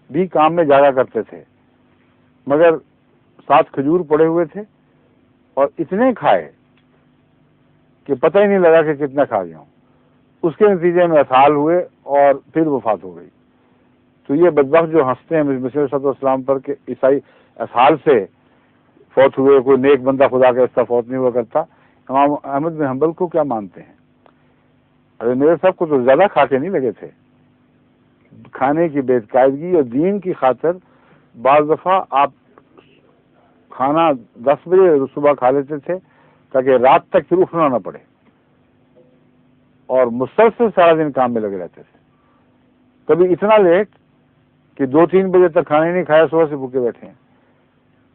بھی کام میں جاگا کرتے تھے مگر 7 کھجور پڑے ہوئے تھے اور اتنے کھائے کہ پتہ ہی نہیں لگا کہ کتنا کھا گیا ہوں. اس کے نتیجے میں اسہال ہوئے اور پھر وفات ہو گئی. تو یہ بدبخت جو ہنستے ہیں مسیح علیہ السلام پر کہ عیسائی اسہال سے فوت ہوئے، کوئی نیک بندہ خدا کا ایسا فوت نہیں ہوا کرتا، امام احمد بن حنبل کو کیا مانتے ہیں؟ ارے میرے صاحب کو تو زیادہ کھا کے نہیں لگے تھے. کھانے کی بے قاعدگی اور دین کی خاطر بعض دفعہ آپ کھانا 10 بجے صبح کھا لیتے تھے تاکہ رات تک پھر اٹھنا نہ پڑے، اور مسلسل سارا دن کام میں لگے رہتے تھے. کبھی اتنا لیٹ کہ 2-3 بجے تک کھانا ہی نہیں کھایا، صبح سے بھوکے بیٹھے ہیں.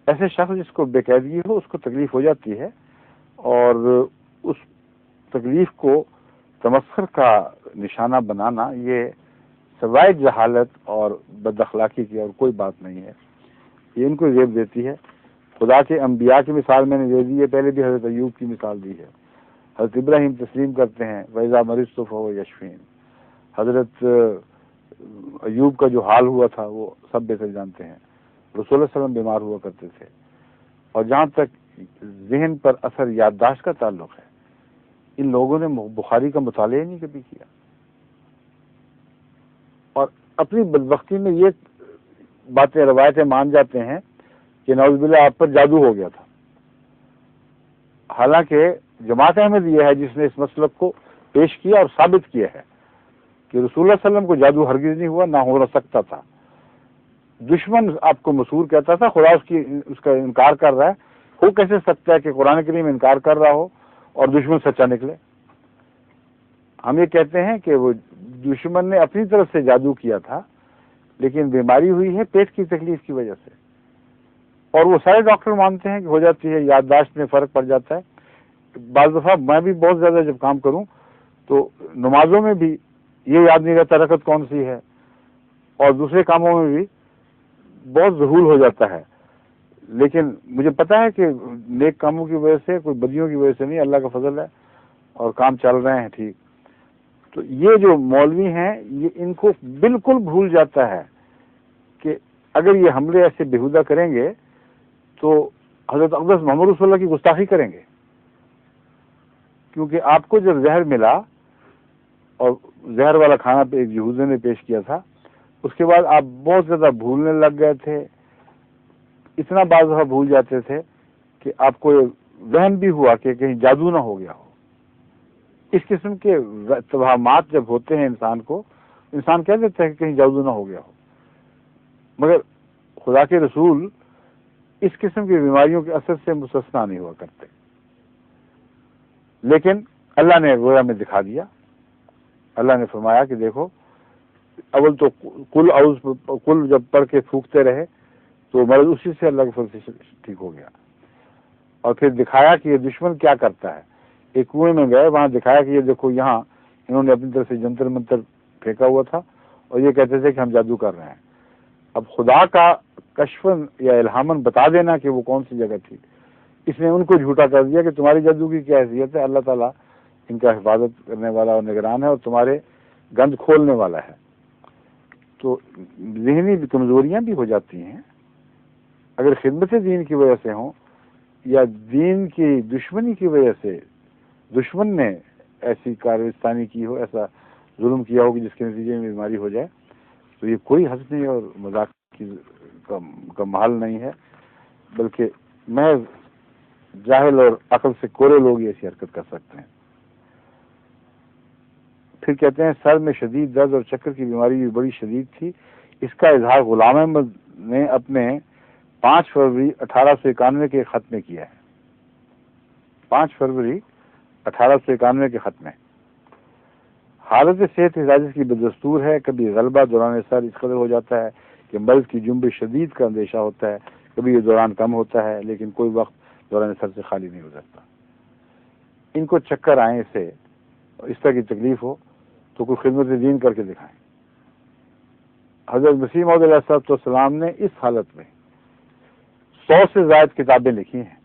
ایسے شخص جس کو بے قاعدگی ہو اس کو تکلیف ہو جاتی ہے، اور اس تکلیف کو تمسخر کا نشانہ بنانا یہ سوائے جہالت اور بد اخلاقی کی اور کوئی بات نہیں ہے. یہ ان کو زیب دیتی ہے. خدا کے انبیاء کی مثال میں نے دے دی ہے، پہلے بھی حضرت ایوب کی مثال دی ہے، حضرت ابراہیم تسلیم کرتے ہیں وَإِذَا مَرِضْتُ فَهُوَ يَشْفِينِ. حضرت ایوب کا جو حال ہوا تھا وہ سب بہتر جانتے ہیں. رسول اللہ علیہ وسلم بیمار ہوا کرتے تھے. اور جہاں تک ذہن پر اثر یادداشت کا تعلق ہے، ان لوگوں نے بخاری کا مطالعہ ہی نہیں کبھی کیا، اور اپنی بدبختی میں یہ باتیں روایتیں مان جاتے ہیں کہ نعوذ باللہ آپ پر جادو ہو گیا تھا. حالانکہ جماعت احمد یہ ہے جس نے اس مسلک کو پیش کیا اور ثابت کیا ہے کہ رسول اللہ صلی اللہ علیہ وسلم کو جادو ہرگز نہیں ہوا، نہ ہو سکتا تھا. دشمن آپ کو مسحور کہتا تھا، خدا اس کا انکار کر رہا ہے. ہو کیسے سکتا ہے کہ قرآن کریم انکار کر رہا ہو اور دشمن سچا نکلے؟ ہم یہ کہتے ہیں کہ وہ دشمن نے اپنی طرف سے جادو کیا تھا، لیکن بیماری ہوئی ہے پیٹ کی تکلیف کی وجہ سے. اور وہ سارے ڈاکٹر مانتے ہیں کہ ہو جاتی ہے، یادداشت میں فرق پڑ جاتا ہے. بعض دفعہ میں بھی بہت زیادہ جب کام کروں تو نمازوں میں بھی یہ یاد نہیں رہتا رکعت کون سی ہے، اور دوسرے کاموں میں بھی بہت ذہول ہو جاتا ہے. لیکن مجھے پتا ہے کہ نیک کاموں کی وجہ سے، کوئی بدیوں کی وجہ سے نہیں، اللہ کا فضل ہے اور کام چل رہے ہیں ٹھیک. تو یہ جو مولوی ہیں یہ ان کو بالکل بھول جاتا ہے کہ اگر یہ حملے ایسے بےہودہ کریں گے تو حضرت اقدس محمد رسول اللہ کی گستاخی کریں گے. کیونکہ آپ کو جب زہر ملا اور زہر والا کھانا پہ ایک یہودی نے پیش کیا تھا، اس کے بعد آپ بہت زیادہ بھولنے لگ گئے تھے. اتنا بعض دفعہ بھول جاتے تھے کہ آپ کو وہم بھی ہوا کہ کہیں جادو نہ ہو گیا ہو. اس قسم کے توہمات جب ہوتے ہیں انسان کو، انسان کہہ دیتا ہے کہ کہیں جادو نہ ہو گیا ہو. مگر خدا کے رسول اس قسم کی بیماریوں کے اثر سے مستثنا نہیں ہوا کرتے. لیکن اللہ نے گویا میں دکھا دیا. اللہ نے فرمایا کہ دیکھو، اول تو کل جب پڑھ کے پھونکتے رہے تو مرض اسی سے اللہ کے فضل سے ٹھیک ہو گیا. اور پھر دکھایا کہ یہ دشمن کیا کرتا ہے. ایک کنویں میں گئے، وہاں دکھایا کہ یہ دیکھو یہاں انہوں نے اپنی طرف سے جنتر منتر پھینکا ہوا تھا اور یہ کہتے تھے کہ ہم جادو کر رہے ہیں. اب خدا کا کشفن یا الہامن بتا دینا کہ وہ کون سی جگہ تھی، اس نے ان کو جھوٹا کر دیا کہ تمہاری جادو کی کیا حیثیت ہے. اللہ تعالیٰ ان کا حفاظت کرنے والا اور نگران ہے اور تمہارے گند کھولنے والا ہے. تو ذہنی کمزوریاں بھی ہو جاتی ہیں اگر خدمت دین کی وجہ سے ہوں یا دین کی دشمنی کی وجہ سے دشمن نے ایسی کارستانی کی ہو، ایسا ظلم کیا ہو کہ جس کے نتیجے میں بیماری ہو جائے. تو یہ کوئی ہنسنے اور مذاق کا محل نہیں ہے، بلکہ محض جاہل اور عقل سے کورے لوگ ایسی حرکت کر سکتے ہیں. پھر کہتے ہیں سر میں شدید درد اور چکر کی بیماری بھی بڑی شدید تھی. اس کا اظہار غلام احمد نے اپنے 5 فروری 1891 کے خط میں کیا ہے. 5 فروری 1891 کے خط میں. حالت صحت حفاظت کی بدستور ہے. کبھی غلبہ دوران سر اس قدر ہو جاتا ہے کہ مرض کی جنبش شدید کا اندیشہ ہوتا ہے. کبھی یہ دوران کم ہوتا ہے لیکن کوئی وقت دوران سر سے خالی نہیں گزرتا. ان کو چکر آئیں سے اس طرح کی تکلیف ہو تو کوئی خدمت دین کر کے دکھائیں. حضرت مسیح موعود علیہ السلام نے اس حالت میں 100 سے زائد کتابیں لکھی ہیں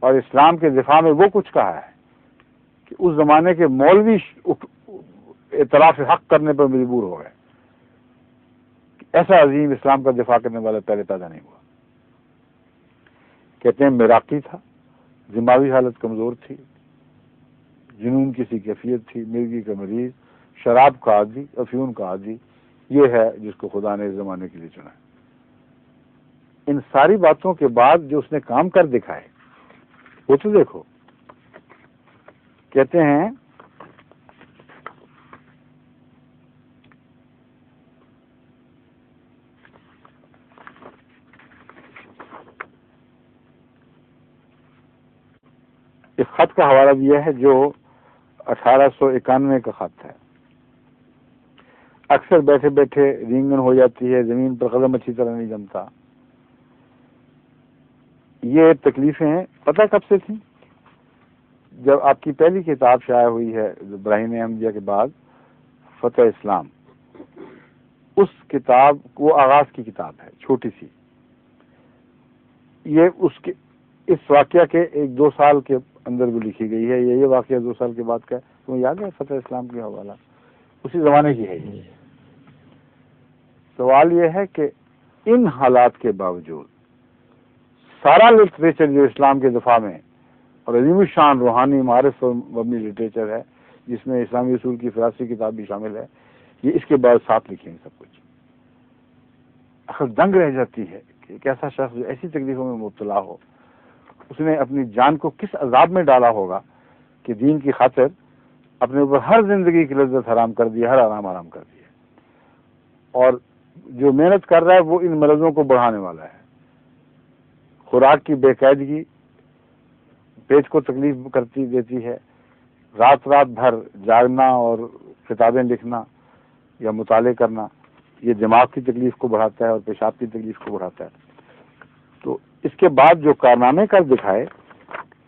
اور اسلام کے دفاع میں وہ کچھ کہا ہے کہ اس زمانے کے مولوی اعتراف حق کرنے پر مجبور ہو گئے. ایسا عظیم اسلام کا دفاع کرنے والا پہلے پیدا نہیں ہوا. کہتے ہیں مراقی تھا، دماغی حالت کمزور تھی، جنون کسی کیفیت تھی، مرگی کا مریض، شراب کا عادی، افیون کا عادی. یہ ہے جس کو خدا نے اس زمانے کے لیے چنا. ان ساری باتوں کے بعد جو اس نے کام کر دکھائے وہ تو دیکھو. کہتے ہیں اس خط کا حوالہ دیا ہے جو 1891 کا خط ہے. اکثر بیٹھے بیٹھے رینگن ہو جاتی ہے، زمین پر قدم اچھی طرح نہیں جمتا. یہ تکلیفیں پتہ کب سے تھیں؟ جب آپ کی پہلی کتاب شائع ہوئی ہے ابراہیم احمدیہ کے بعد، فتح اسلام. اس کتاب وہ آغاز کی کتاب ہے، چھوٹی سی. یہ اس واقعہ کے 1-2 سال کے اندر بھی لکھی گئی ہے. یہ واقعہ 2 سال کے بعد کا ہے. تمہیں یاد ہے فتح اسلام کے حوالہ اسی زمانے کی ہے. یہ سوال یہ ہے کہ ان حالات کے باوجود سارا لٹریچر جو اسلام کے دفاع میں اور عظیم الشان روحانی معارف پر مبنی لٹریچر ہے، جس میں اسلامی اصول کی فراسی کتاب بھی شامل ہے، یہ اس کے بعد ساتھ لکھیں سب کچھ. عقل دنگ رہ جاتی ہے کہ ایک ایسا شخص جو ایسی تکلیفوں میں مبتلا ہو، اس نے اپنی جان کو کس عذاب میں ڈالا ہوگا کہ دین کی خاطر اپنے اوپر ہر زندگی کی لذت حرام کر دی، ہر آرام حرام کر دیا. اور جو محنت کر رہا ہے وہ ان مرضوں کو بڑھانے والا ہے. خوراک کی بے قاعدگی پیٹ کو تکلیف کرتی دیتی ہے. رات بھر جاگنا اور کتابیں لکھنا یا مطالعے کرنا یہ دماغ کی تکلیف کو بڑھاتا ہے اور پیشاب کی تکلیف کو بڑھاتا ہے. تو اس کے بعد جو کارنامے کر دکھائے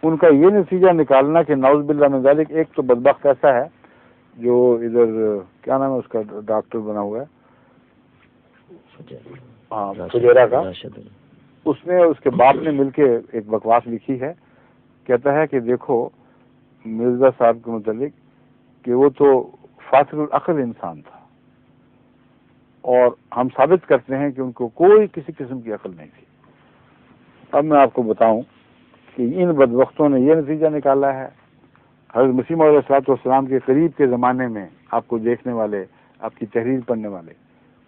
ان کا یہ نتیجہ نکالنا کہ نعوذ باللہ من ذالک، ایک تو بدبخت ایسا ہے جو ادھر کیا نام ہے اس کا ڈاکٹر بنا ہوا ہے، ہاں فجیرہ کا، اس نے اس کے باپ نے مل کے ایک بکواس لکھی ہے. کہتا ہے کہ دیکھو مرزا صاحب کے متعلق کہ وہ تو فاصل العقل انسان تھا، اور ہم ثابت کرتے ہیں کہ ان کو کوئی کسی قسم کی عقل نہیں تھی. اب میں آپ کو بتاؤں کہ ان بدبختوں نے یہ نتیجہ نکالا ہے. حضرت مسیح علیہ الصلوۃ والسلام کے قریب کے زمانے میں آپ کو دیکھنے والے، آپ کی تحریر پڑھنے والے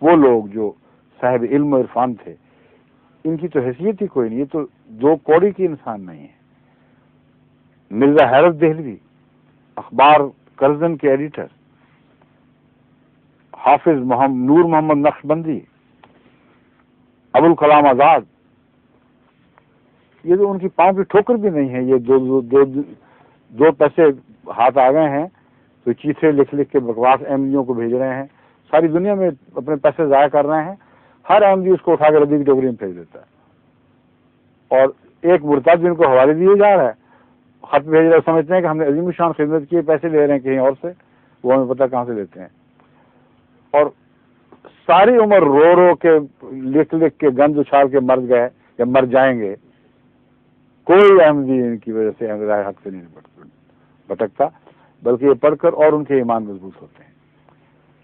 وہ لوگ جو صاحب علم و عرفان تھے، ان کی تو حیثیت ہی کوئی نہیں. یہ تو 2 کوڑی کی انسان نہیں ہے. مرزا حیرت دہلوی اخبار کرزن کے ایڈیٹر، حافظ نور محمد نقشبندی، ابوالکلام آزاد، یہ تو ان کی پاؤں کی ٹھوکر بھی نہیں ہے. یہ دو پیسے ہاتھ آ گئے ہیں تو چیٹھے لکھ کے بکواس احمدیوں کو بھیج رہے ہیں. ساری دنیا میں اپنے پیسے ضائع کر رہے ہیں. ہر احمدی اس کو اٹھا کے ربی کی ٹوکری میں پھینک دیتا ہے. اور ایک مرتد جن کو حوالے دیے جا رہا ہے، خط بھیج رہے، سمجھتے ہیں کہ ہم نے عظیم الشان خدمت کی، پیسے لے رہے ہیں کہیں اور سے، وہ ہمیں پتہ کہاں سے لیتے ہیں. اور ساری عمر رو کے لکھ کے گند اچھال کے مر گئے یا مر جائیں گے. کوئی احمدی ان کی وجہ سے احمد رائے حق سے نہیں بھٹکتا، بلکہ یہ پڑھ کر اور ان کے ایمان مضبوط ہوتے ہیں.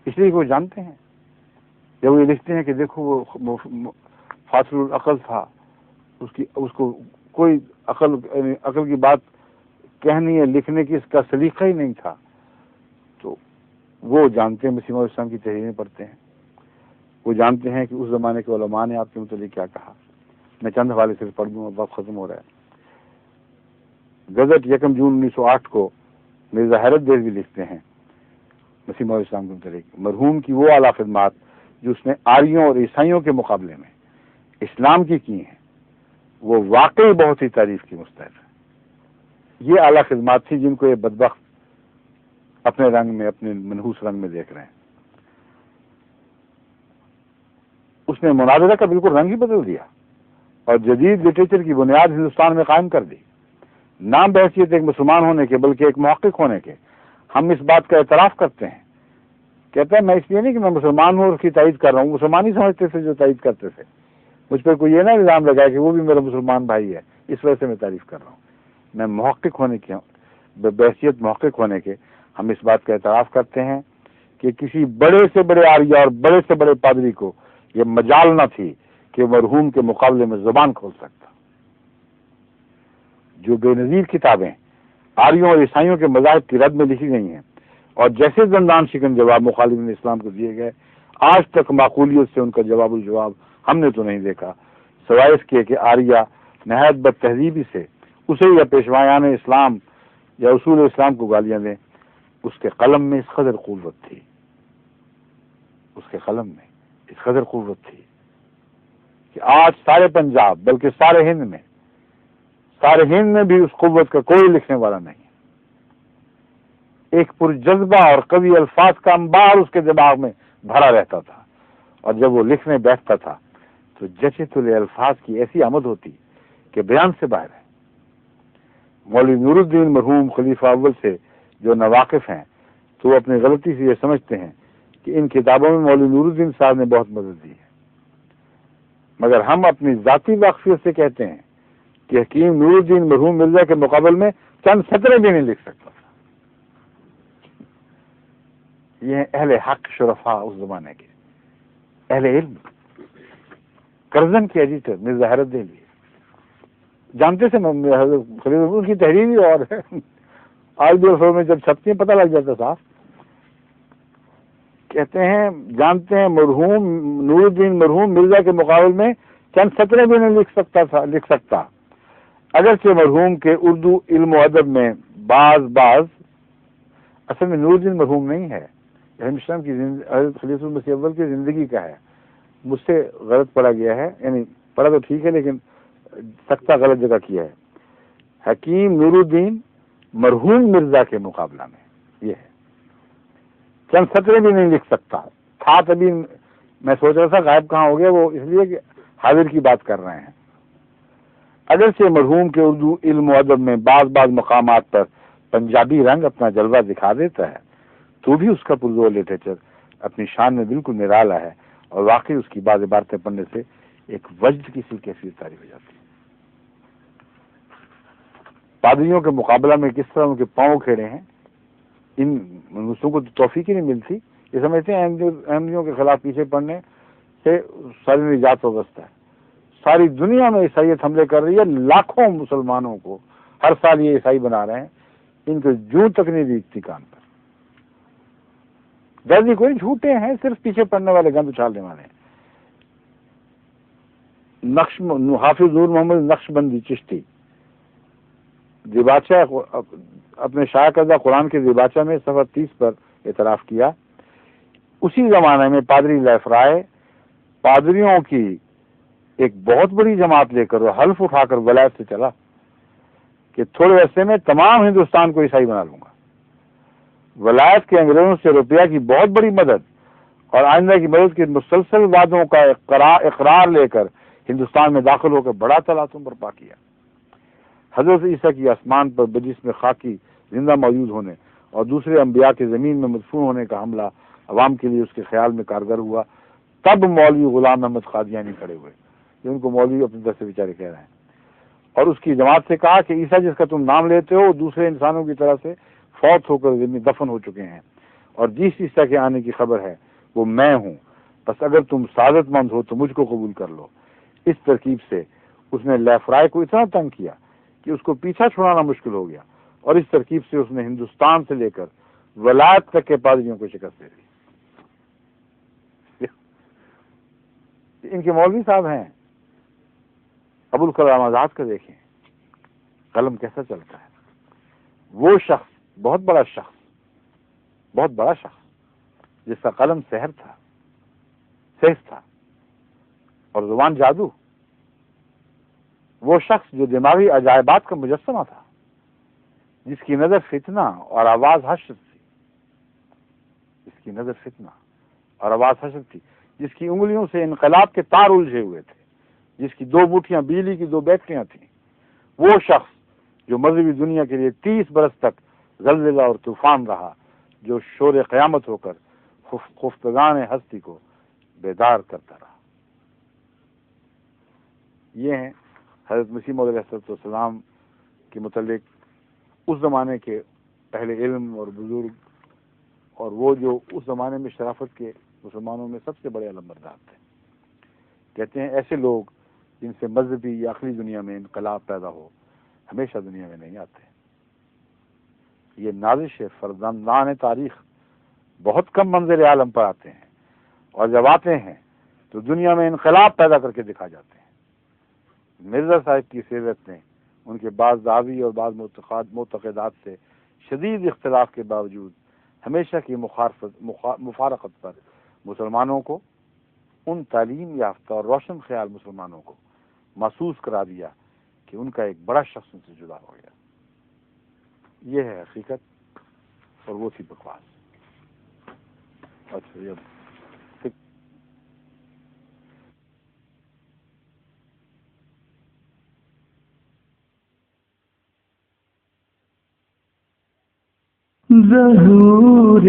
اس لیے وہ جانتے ہیں، جب وہ یہ لکھتے ہیں کہ دیکھو وہ فاصل العقل تھا، اس کو کوئی عقل کی بات کہنی ہے، لکھنے کی اس کا سلیقہ ہی نہیں تھا. تو وہ جانتے ہیں، مسیح موعود اسلام کی تحریریں پڑھتے ہیں، وہ جانتے ہیں کہ اس زمانے کے علماء نے آپ کے متعلق کیا کہا. میں چند حوالے صرف پڑھ دوں، وقت ختم ہو رہا ہے. گزٹ 1 جون 1908 کو مرزا حیرت دہلوی لکھتے ہیں مسیح موعود اسلام کے متعلق، مرحوم کی وہ اعلیٰ خدمات جو اس نے آریوں اور عیسائیوں کے مقابلے میں اسلام کی ہیں وہ واقعی بہت ہی تعریف کی مستحق ہے. یہ اعلیٰ خدمات تھی جن کو یہ بدبخت اپنے رنگ میں، اپنے منحوس رنگ میں دیکھ رہے ہیں. اس نے مناظرہ کا بالکل رنگ ہی بدل دیا اور جدید لٹریچر کی بنیاد ہندوستان میں قائم کر دی. نام بحیثیت ایک مسلمان ہونے کے بلکہ ایک محقق ہونے کے ہم اس بات کا اعتراف کرتے ہیں. کہتا ہے میں اس لیے نہیں کہ میں مسلمان ہوں اور اس کی تائید کر رہا ہوں، مسلمان ہی سمجھتے تھے جو تائید کرتے تھے. مجھ پر کوئی یہ نہ الزام لگایا کہ وہ بھی میرا مسلمان بھائی ہے، اس وجہ سے میں تعریف کر رہا ہوں. میں محقق ہونے کے بحیثیت محقق ہونے کے ہم اس بات کا اعتراف کرتے ہیں کہ کسی بڑے سے بڑے عاریہ اور بڑے سے بڑے پادری کو یہ مجال نہ تھی کہ مرحوم کے مقابلے میں زبان کھول سکتا. جو بے نظیر کتابیں آریوں اور عیسائیوں کے مذاہب کی رد میں لکھی گئی ہیں اور جیسے زندان شکن جواب مخالفین اسلام کو دیے گئے، آج تک معقولیت سے ان کا جواب الجواب ہم نے تو نہیں دیکھا، سوائے اس کے کہ آریہ نہایت بد تہذیبی سے اسے یا پیشوایان اسلام یا اصول اسلام کو گالیاں دیں. اس کے قلم میں اس قدر قوت تھی، اس کے قلم میں اس قدر قوت تھی کہ آج سارے پنجاب بلکہ سارے ہند میں بھی اس قوت کا کوئی لکھنے والا نہیں. ایک پرجذبہ اور قوی الفاظ کا انبار اس کے دماغ میں بھرا رہتا تھا، اور جب وہ لکھنے بیٹھتا تھا تو جچے تلے الفاظ کی ایسی آمد ہوتی کہ بیان سے باہر ہے. مولوی نور الدین مرحوم خلیفہ اول سے جو ناواقف ہیں تو وہ اپنی غلطی سے یہ سمجھتے ہیں کہ ان کتابوں میں مولوی نور الدین صاحب نے بہت مدد دی ہے، مگر ہم اپنی ذاتی واقفیت سے کہتے ہیں کہ حکیم نور الدین مرحوم مرزا کے مقابل میں چند سطریں بھی نہیں لکھ سکتا تھا. یہ ہیں اہل حق شرفا اس زمانے کے، اہل علم. کرزن کی ایڈیٹر مرزا حیرت دہلوی جانتے تھے حضرت خلیل ان کی تحریر ہی اور ہے. آج بھی اصول میں جب چھپتی ہیں پتہ لگ جاتا صاحب. کہتے ہیں جانتے ہیں مرحوم نور الدین مرحوم مرزا کے مقابل میں چند سطریں بھی نہیں لکھ سکتا. اگرچہ مرحوم کے اردو علم و ادب میں بعض اصل میں نور الدین مرحوم نہیں ہے، اسلام کی حضرت خلیفہ المسیح اول کی زندگی کا ہے. مجھ سے غلط پڑھا گیا ہے، یعنی پڑھا تو ٹھیک ہے لیکن سکتا غلط جگہ کیا ہے. حکیم نور الدین مرحوم مرزا کے مقابلہ میں یہ ہے. چند سطریں بھی نہیں لکھ سکتا تھا. تبھی میں سوچ رہا تھا غائب کہاں ہو گیا، وہ اس لیے کہ حاضر کی بات کر رہے ہیں. اگرچہ مرحوم کے اردو علم و ادب میں بعض مقامات پر پنجابی رنگ اپنا جلوہ دکھا دیتا ہے، تو بھی اس کا پرزور لٹریچر اپنی شان میں بالکل نرالا ہے، اور واقعی اس کی بعض عبارتیں پڑھنے سے ایک وجد کی سی کیفیت طاری ہو جاتی ہے. پادریوں کے مقابلہ میں کس طرح ان کے پاؤں کھڑے ہیں، ان منصوصوں کو تو توفیق ہی نہیں ملتی. یہ سمجھتے ہیں احمدیوں کے خلاف پیچھے پڑنے سے ساری نجات وابستہ ہے. ساری دنیا میں عیسائیت حملے کر رہی ہے، لاکھوں مسلمانوں کو ہر سال یہ عیسائی بنا رہے ہیں. ان کو جوں تک نہیں دیکھتی کان پر. درجی کوئی جھوٹے ہیں، صرف پیچھے پڑنے والے، گند اچھالنے والے ہیں. حافظ نور محمد نقش بندی چشتی دیباچہ اپنے شائع کردہ قرآن کے دیباچہ میں صفحہ 30 پر اعتراف کیا، اسی زمانے میں پادری لیف رائے پادریوں کی ایک بہت بڑی جماعت لے کر اور حلف اٹھا کر ولایت سے چلا کہ تھوڑے عرصے میں تمام ہندوستان کو عیسائی بنا لوں گا. ولایت کے انگریزوں سے روپیہ کی بہت بڑی مدد اور آئندہ کی مدد کے مسلسل وعدوں کا اقرار لے کر ہندوستان میں داخل ہو کر بڑا تلاطم برپا کیا. حضرت عیسیٰ کی آسمان پر بجسم خاکی زندہ موجود ہونے اور دوسرے انبیاء کے زمین میں مدفون ہونے کا حملہ عوام کے لیے اس کے خیال میں کارگر ہوا. تب مولوی غلام احمد قادیانی کھڑے ہوئے، جن کو مولوی اپنے طرف سے بیچارے کہہ رہے ہیں، اور اس کی جماعت سے کہا کہ عیسیٰ جس کا تم نام لیتے ہو دوسرے انسانوں کی طرح سے فوت ہو کر زمین دفن ہو چکے ہیں، اور جس عیسیٰ کے آنے کی خبر ہے وہ میں ہوں. بس اگر تم سعادت مند ہو تو مجھ کو قبول کر لو. اس ترکیب سے اس نے لیف رائے کو اتنا تنگ کیا کہ اس کو پیچھا چھڑانا مشکل ہو گیا، اور اس ترکیب سے اس نے ہندوستان سے لے کر ولایت تک کے پادریوں کو شکست دے دی. ان کے مولوی صاحب ہیں ابوالکلام آزاد کا، دیکھیں قلم کیسا چلتا ہے. وہ شخص بہت بڑا شخص جس کا قلم سحر تھا، سیف تھا اور زبان جادو. وہ شخص جو دماغی عجائبات کا مجسمہ تھا، جس کی نظر فتنہ اور آواز حشر تھی، جس کی انگلیوں سے انقلاب کے تار الجھے ہوئے تھے، جس کی 2 مٹھیاں بجلی کی 2 بیٹریاں تھیں. وہ شخص جو مذہبی دنیا کے لیے 30 برس تک زلزلہ اور طوفان رہا، جو شور قیامت ہو کر خفتگان ہستی کو بیدار کرتا رہا. یہ ہیں حضرت مسیح موعود علیہ السلام کے متعلق اس زمانے کے اہل علم اور بزرگ، اور وہ جو اس زمانے میں شرافت کے مسلمانوں میں سب سے بڑے علمبردار تھے. کہتے ہیں ایسے لوگ جن سے مذہبی یا عقلی دنیا میں انقلاب پیدا ہو ہمیشہ دنیا میں نہیں آتے. یہ نازش فرزندان تاریخ بہت کم منظر عالم پر آتے ہیں، اور جب آتے ہیں تو دنیا میں انقلاب پیدا کر کے دکھا جاتے ہیں. مرزا صاحب کی سیرت نے ان کے بعض دعوی اور بعض معتقدات سے شدید اختلاف کے باوجود ہمیشہ کی مفارقت پر مسلمانوں کو، ان تعلیم یافتہ اور روشن خیال مسلمانوں کو محسوس کرا دیا کہ ان کا ایک بڑا شخص ان سے جدا ہو گیا. یہ ہے حقیقت، اور وہ تھی بکواس. اچھا یہ ظہور